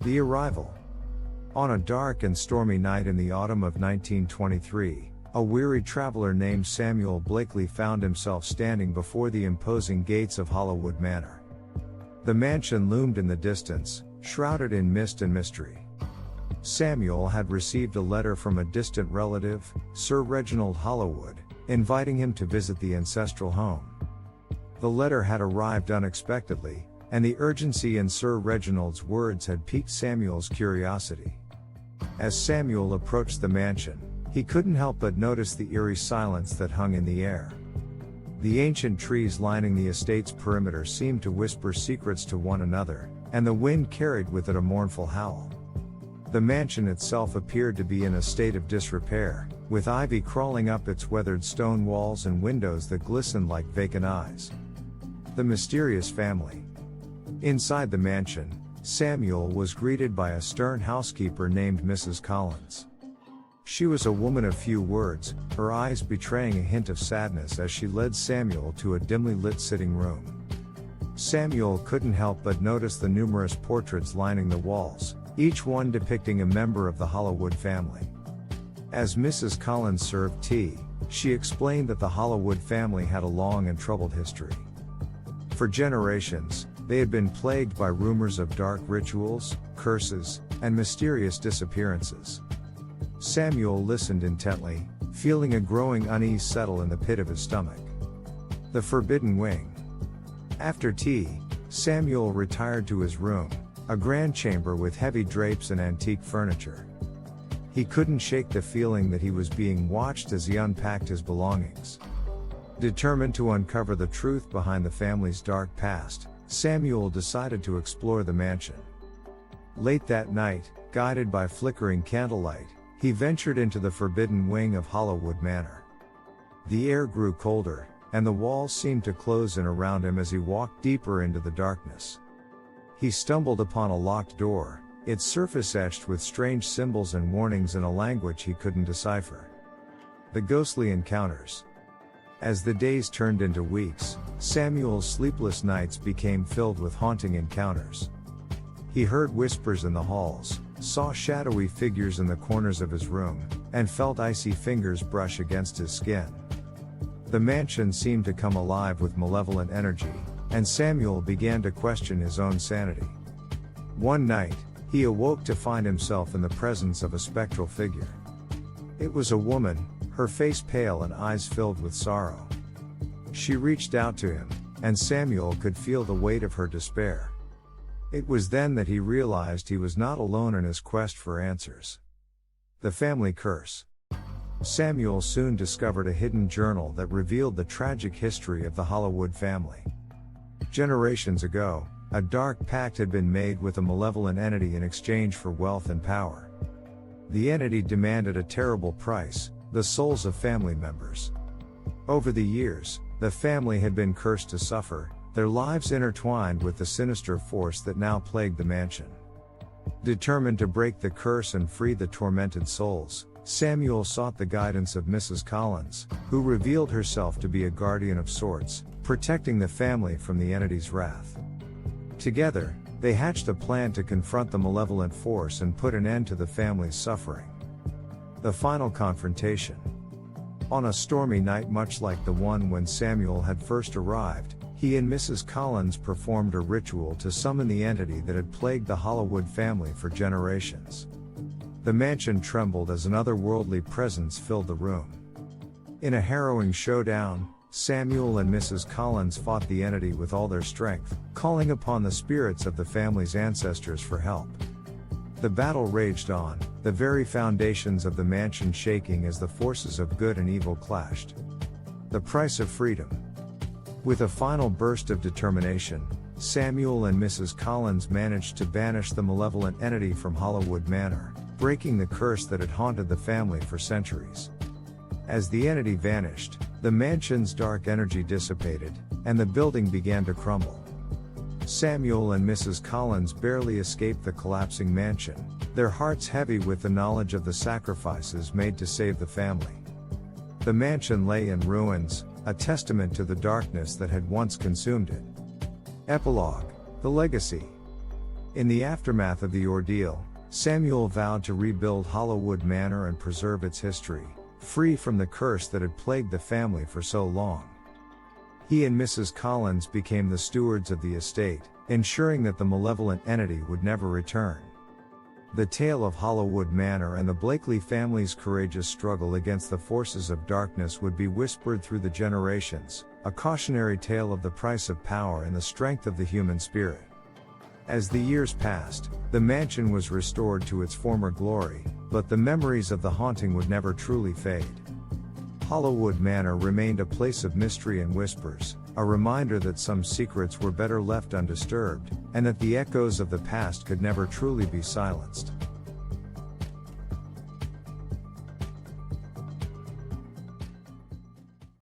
The arrival. On a dark and stormy night in the autumn of 1923, a weary traveler named Samuel Blakely found himself standing before the imposing gates of Hollywood Manor. The mansion loomed in the distance, shrouded in mist and mystery. Samuel had received a letter from a distant relative, Sir Reginald Hollywood, inviting him to visit the ancestral home. The letter had arrived unexpectedly, and the urgency in Sir Reginald's words had piqued Samuel's curiosity. As Samuel approached the mansion, he couldn't help but notice the eerie silence that hung in the air. The ancient trees lining the estate's perimeter seemed to whisper secrets to one another, and the wind carried with it a mournful howl. The mansion itself appeared to be in a state of disrepair, with ivy crawling up its weathered stone walls and windows that glistened like vacant eyes. The mysterious family. Inside the mansion, Samuel was greeted by a stern housekeeper named Mrs. Collins. She was a woman of few words, her eyes betraying a hint of sadness as she led Samuel to a dimly lit sitting room. Samuel couldn't help but notice the numerous portraits lining the walls, each one depicting a member of the Hollywood family. As Mrs. Collins served tea, she explained that the Hollywood family had a long and troubled history. For generations, they had been plagued by rumors of dark rituals, curses, and mysterious disappearances. Samuel listened intently, feeling a growing unease settle in the pit of his stomach. The Forbidden Wing. After tea, Samuel retired to his room, a grand chamber with heavy drapes and antique furniture. He couldn't shake the feeling that he was being watched as he unpacked his belongings. Determined to uncover the truth behind the family's dark past, Samuel decided to explore the mansion. Late that night, guided by flickering candlelight, he ventured into the forbidden wing of Hollywood Manor. The air grew colder, and the walls seemed to close in around him as he walked deeper into the darkness. He stumbled upon a locked door, its surface etched with strange symbols and warnings in a language he couldn't decipher. The ghostly encounters. As the days turned into weeks, Samuel's sleepless nights became filled with haunting encounters. He heard whispers in the halls, saw shadowy figures in the corners of his room, and felt icy fingers brush against his skin. The mansion seemed to come alive with malevolent energy, and Samuel began to question his own sanity. One night, he awoke to find himself in the presence of a spectral figure. It was a woman, her face pale and eyes filled with sorrow. She reached out to him, and Samuel could feel the weight of her despair. It was then that he realized he was not alone in his quest for answers. The family curse. Samuel soon discovered a hidden journal that revealed the tragic history of the Hollywood family. Generations ago, a dark pact had been made with a malevolent entity in exchange for wealth and power. The entity demanded a terrible price: the souls of family members. Over the years, the family had been cursed to suffer, their lives intertwined with the sinister force that now plagued the mansion. Determined to break the curse and free the tormented souls, Samuel sought the guidance of Mrs. Collins, who revealed herself to be a guardian of sorts, protecting the family from the entity's wrath. Together, they hatched a plan to confront the malevolent force and put an end to the family's suffering. The final confrontation. On a stormy night much like the one when Samuel had first arrived, he and Mrs. Collins performed a ritual to summon the entity that had plagued the Hollywood family for generations. The mansion trembled as an otherworldly presence filled the room. In a harrowing showdown, Samuel and Mrs. Collins fought the entity with all their strength, calling upon the spirits of the family's ancestors for help. The battle raged on, the very foundations of the mansion shaking as the forces of good and evil clashed. The price of freedom. With a final burst of determination, Samuel and Mrs. Collins managed to banish the malevolent entity from Hollywood Manor, breaking the curse that had haunted the family for centuries. As the entity vanished, the mansion's dark energy dissipated, and the building began to crumble. Samuel and Mrs. Collins barely escaped the collapsing mansion, their hearts heavy with the knowledge of the sacrifices made to save the family. The mansion lay in ruins, a testament to the darkness that had once consumed it. Epilogue: The Legacy. In the aftermath of the ordeal, Samuel vowed to rebuild Hollywood Manor and preserve its history, free from the curse that had plagued the family for so long. He and Mrs. Collins became the stewards of the estate, ensuring that the malevolent entity would never return. The tale of Hollywood Manor and the Blakely family's courageous struggle against the forces of darkness would be whispered through the generations, a cautionary tale of the price of power and the strength of the human spirit. As the years passed, the mansion was restored to its former glory, but the memories of the haunting would never truly fade. Hollywood Manor remained a place of mystery and whispers, a reminder that some secrets were better left undisturbed, and that the echoes of the past could never truly be silenced.